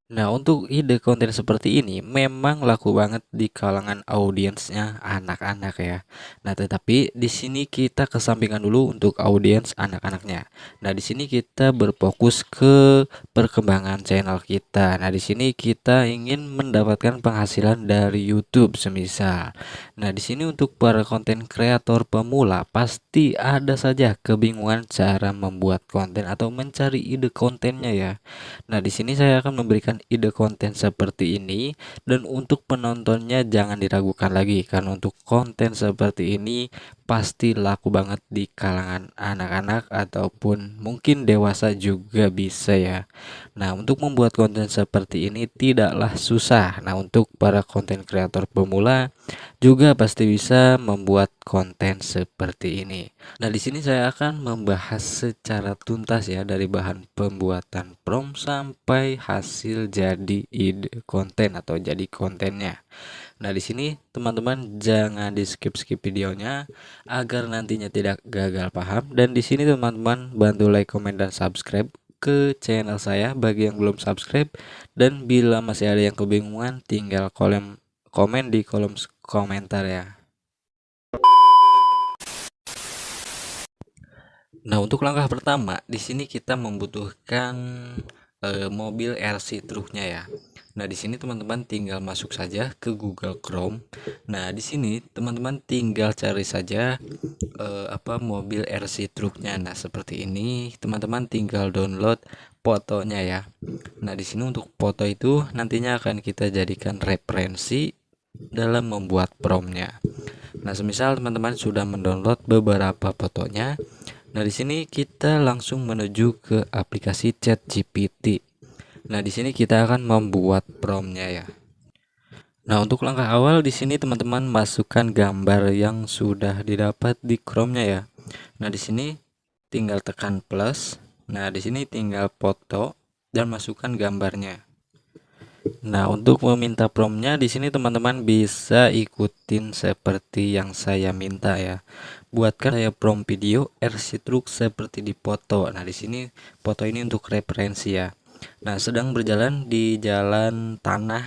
Nah, untuk ide konten seperti ini memang laku banget di kalangan audiensnya anak-anak ya. Nah, tetapi di sini kita kesampingkan dulu untuk audiens anak-anaknya. Nah, di sini kita berfokus ke perkembangan channel kita. Nah, di sini kita ingin mendapatkan penghasilan dari YouTube semisal. Nah, di sini untuk para konten kreator pemula pasti ada saja kebingungan cara membuat konten atau mencari ide kontennya ya. Nah, di sini saya akan memberikan ide konten seperti ini dan untuk penontonnya jangan diragukan lagi karena untuk konten seperti ini pasti laku banget di kalangan anak-anak ataupun mungkin dewasa juga bisa ya. Nah, untuk membuat konten seperti ini tidaklah susah. Nah, untuk para konten kreator pemula juga pasti bisa membuat konten seperti ini. Nah, di sini saya akan membahas secara tuntas ya dari bahan pembuatan prompt sampai hasil jadi ide konten atau jadi kontennya. Nah, di sini teman-teman jangan di-skip-skip videonya agar nantinya tidak gagal paham dan di sini teman-teman bantu like, komen dan subscribe ke channel saya bagi yang belum subscribe dan bila masih ada yang kebingungan tinggal komen di kolom komentar ya. Nah, untuk langkah pertama, di sini kita membutuhkan mobil RC truknya ya. Nah, di sini teman-teman tinggal masuk saja ke Google Chrome. Nah, di sini teman-teman tinggal cari saja mobil RC truknya. Nah, seperti ini, teman-teman tinggal download fotonya ya. Nah, di sini untuk foto itu nantinya akan kita jadikan referensi dalam membuat promptnya. Nah, semisal teman-teman sudah mendownload beberapa fotonya, nah di sini kita langsung menuju ke aplikasi ChatGPT. Nah, di sini kita akan membuat promptnya ya. Nah, untuk langkah awal di sini teman-teman masukkan gambar yang sudah didapat di Chrome-nya ya. Nah, di sini tinggal tekan plus. Nah, di sini tinggal foto dan masukkan gambarnya. Nah, untuk meminta promptnya di sini teman-teman bisa ikutin seperti yang saya minta ya. Buatkan saya prompt video RC truk seperti di foto. Nah, di sini foto ini untuk referensi ya. Nah, sedang berjalan di jalan tanah.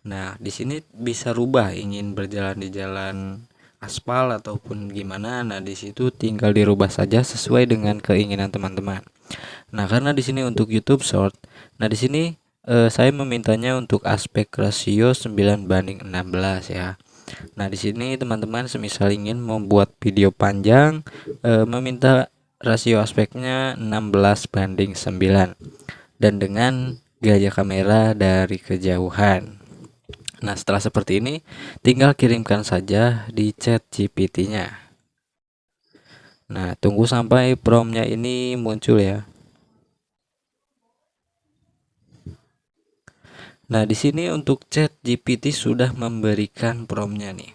Nah, di sini bisa rubah ingin berjalan di jalan aspal ataupun gimana. Nah, di situ tinggal dirubah saja sesuai dengan keinginan teman-teman. Nah, karena di sini untuk YouTube Short, nah di sini saya memintanya untuk aspek rasio 9:16 ya. Nah, di sini teman-teman semisal ingin membuat video panjang meminta rasio aspeknya 16:9 dan dengan gaya kamera dari kejauhan. Nah, setelah seperti ini tinggal kirimkan saja di chat GPT-nya. Nah, tunggu sampai promptnya ini muncul ya. Nah, di sini untuk chat GPT sudah memberikan promptnya nih.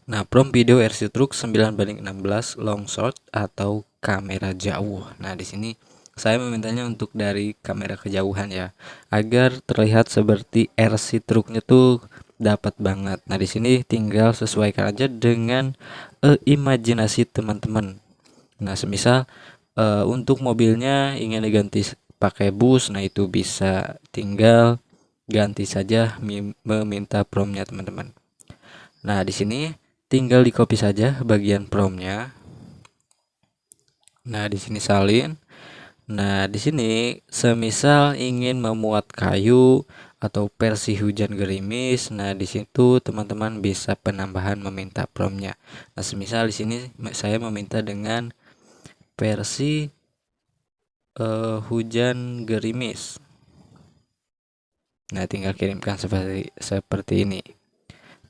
Nah, prompt video RC Truk 9:16 long shot atau kamera jauh. Nah, di sini saya memintanya untuk dari kamera kejauhan ya, agar terlihat seperti RC truknya tuh dapat banget. Nah, di sini tinggal sesuaikan aja dengan imajinasi teman-teman. Nah, semisal untuk mobilnya ingin diganti pakai bus, nah itu bisa tinggal ganti saja meminta promptnya teman-teman. Nah, di sini tinggal di copy saja bagian promptnya. Nah, di sini salin. Nah, di sini semisal ingin memuat kayu atau versi hujan gerimis, nah di situ teman-teman bisa penambahan meminta promptnya. Nah, semisal di sini saya meminta dengan versi hujan gerimis. Nah, tinggal kirimkan seperti ini.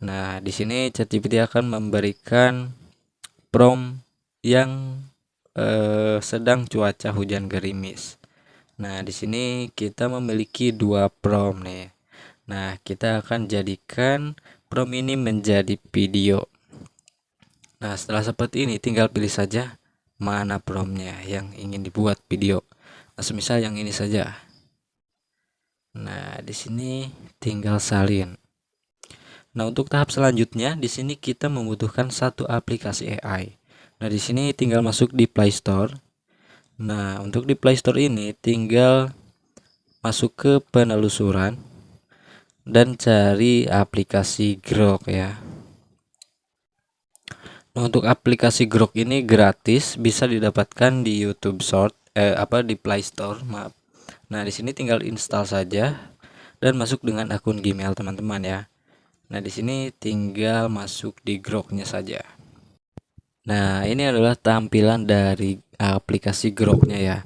Nah, di sini ChatGPT akan memberikan prompt yang sedang cuaca hujan gerimis. Nah, di sini kita memiliki dua prompt nih. Nah, kita akan jadikan prompt ini menjadi video. Nah, setelah seperti ini tinggal pilih saja mana promptnya yang ingin dibuat video. Nah, semisal yang ini saja. Nah, di sini tinggal salin. Nah, untuk tahap selanjutnya di sini kita membutuhkan satu aplikasi AI. Nah, di sini tinggal masuk di Play Store. Nah, untuk di Play Store ini tinggal masuk ke penelusuran dan cari aplikasi Grok ya. Nah, untuk aplikasi Grok ini gratis, bisa didapatkan di YouTube Short, di Play Store, maaf. Nah, di sini tinggal install saja dan masuk dengan akun Gmail teman-teman ya. Nah, di sini tinggal masuk di Groknya saja. Nah, ini adalah tampilan dari aplikasi Groknya ya.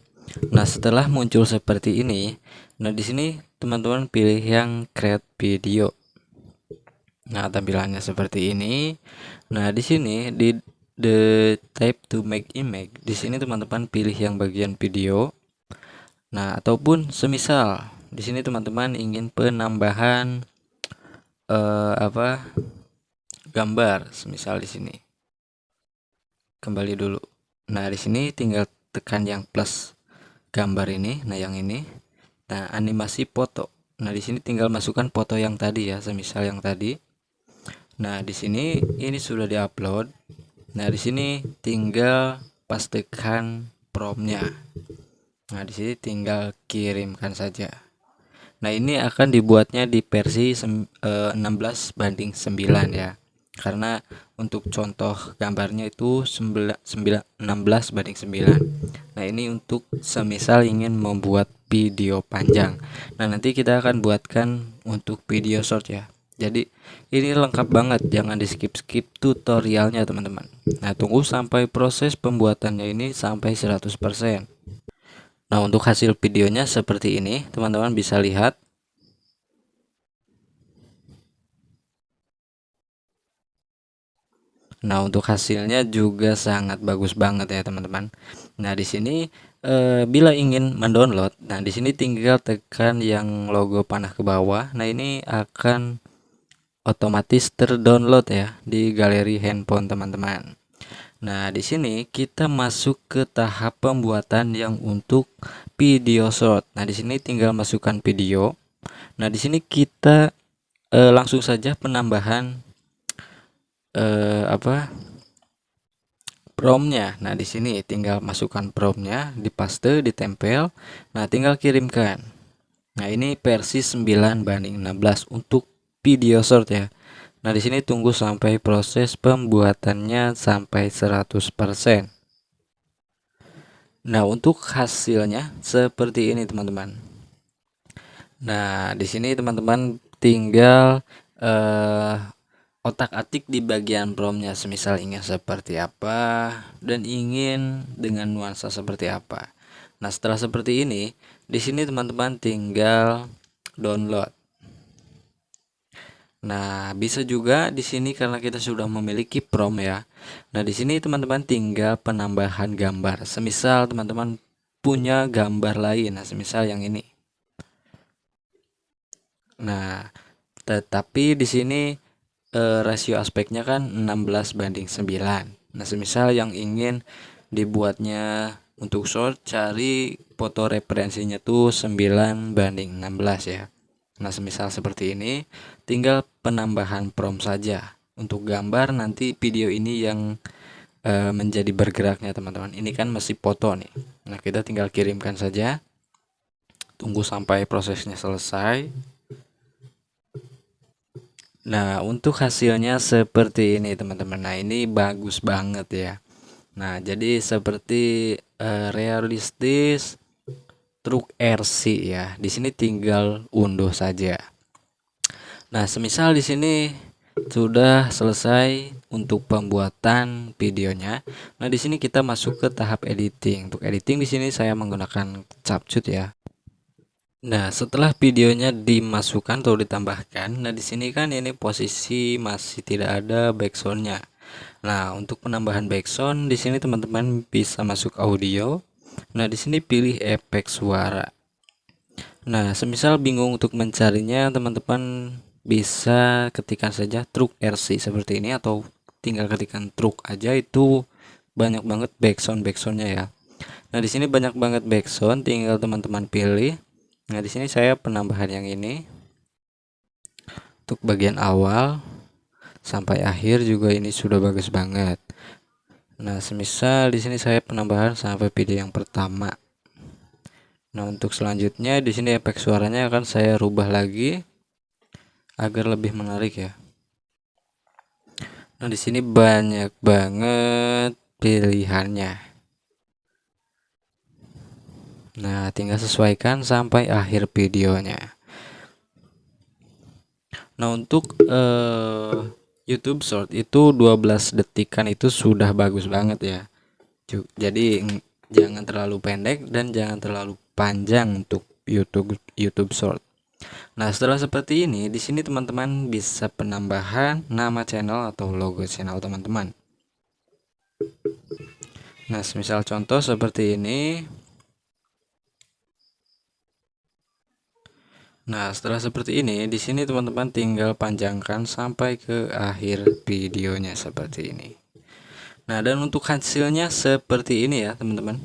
Nah, setelah muncul seperti ini, nah di sini teman-teman pilih yang create video. Nah, tampilannya seperti ini. Nah, di sini di the type to make image. Di sini teman-teman pilih yang bagian video. Nah, ataupun semisal di sini teman-teman ingin penambahan gambar, semisal di sini. Kembali dulu. Nah, di sini tinggal tekan yang plus gambar ini, nah yang ini. Nah, animasi foto. Nah, di sini tinggal masukkan foto yang tadi ya, semisal yang tadi. Nah, di sini ini sudah diupload. Nah, di sini tinggal pastikan promptnya. Nah, di sini tinggal kirimkan saja. Nah, ini akan dibuatnya di versi 16:9 ya. Karena untuk contoh gambarnya itu 16:9. Nah, ini untuk semisal ingin membuat video panjang. Nah, nanti kita akan buatkan untuk video short ya. Jadi ini lengkap banget, jangan di skip-skip tutorialnya teman-teman. Nah, tunggu sampai proses pembuatannya ini sampai 100%. Nah, untuk hasil videonya seperti ini, teman-teman bisa lihat. Nah, untuk hasilnya juga sangat bagus banget ya, teman-teman. Nah, di sini bila ingin mendownload, nah di sini tinggal tekan yang logo panah ke bawah. Nah, ini akan otomatis terdownload ya di galeri handphone teman-teman. Nah, di sini kita masuk ke tahap pembuatan yang untuk video short. Nah, di sini tinggal masukkan video. Nah, di sini kita langsung saja penambahan promptnya. Nah, di sini tinggal masukkan promptnya, dipaste, ditempel. Nah, tinggal kirimkan. Nah, ini versi 9:16 untuk video short ya. Nah, di sini tunggu sampai proses pembuatannya sampai 100%. Nah, untuk hasilnya seperti ini, teman-teman. Nah, di sini teman-teman tinggal otak-atik di bagian promptnya, semisal ingin seperti apa dan ingin dengan nuansa seperti apa. Nah, setelah seperti ini, di sini teman-teman tinggal download. Nah, bisa juga di sini karena kita sudah memiliki prompt ya. Nah, di sini teman-teman tinggal penambahan gambar. Semisal teman-teman punya gambar lain, nah semisal yang ini. Nah, tetapi di sini rasio aspeknya kan 16:9. Nah, semisal yang ingin dibuatnya untuk short, cari foto referensinya tuh 9:16 ya. Nah, semisal seperti ini, tinggal penambahan prompt saja. Untuk gambar nanti video ini yang menjadi bergeraknya teman-teman. Ini kan masih foto nih. Nah, kita tinggal kirimkan saja. Tunggu sampai prosesnya selesai. Nah, untuk hasilnya seperti ini teman-teman. Nah, ini bagus banget ya. Nah, jadi seperti realistis truk RC ya. Di sini tinggal unduh saja. Nah, semisal di sini sudah selesai untuk pembuatan videonya. Nah, di sini kita masuk ke tahap editing. Untuk editing di sini saya menggunakan CapCut ya. Nah, setelah videonya dimasukkan atau ditambahkan, nah di sini kan ini posisi masih tidak ada backsoundnya. Nah, untuk penambahan backsound di sini teman-teman bisa masuk audio. Nah, di sini pilih efek suara. Nah, semisal bingung untuk mencarinya, teman-teman bisa ketikkan saja truk RC seperti ini atau tinggal ketikkan truk aja, itu banyak banget backsoundnya ya. Nah, di sini banyak banget backsound, tinggal teman-teman pilih. Nah, di sini saya penambahan yang ini untuk bagian awal sampai akhir juga ini sudah bagus banget. Nah, semisal di sini saya penambahan sampai video yang pertama. Nah, untuk selanjutnya di sini efek suaranya akan saya rubah lagi agar lebih menarik ya. Nah, di sini banyak banget pilihannya. Nah, tinggal sesuaikan sampai akhir videonya. Nah, untuk YouTube Short itu 12 detikan itu sudah bagus banget ya. Jadi jangan terlalu pendek dan jangan terlalu panjang untuk YouTube Short. Nah, setelah seperti ini, di sini teman-teman bisa penambahan nama channel atau logo channel teman-teman. Nah, misal contoh seperti ini. Nah, setelah seperti ini, di sini teman-teman tinggal panjangkan sampai ke akhir videonya seperti ini. Nah, dan untuk hasilnya seperti ini ya, teman-teman.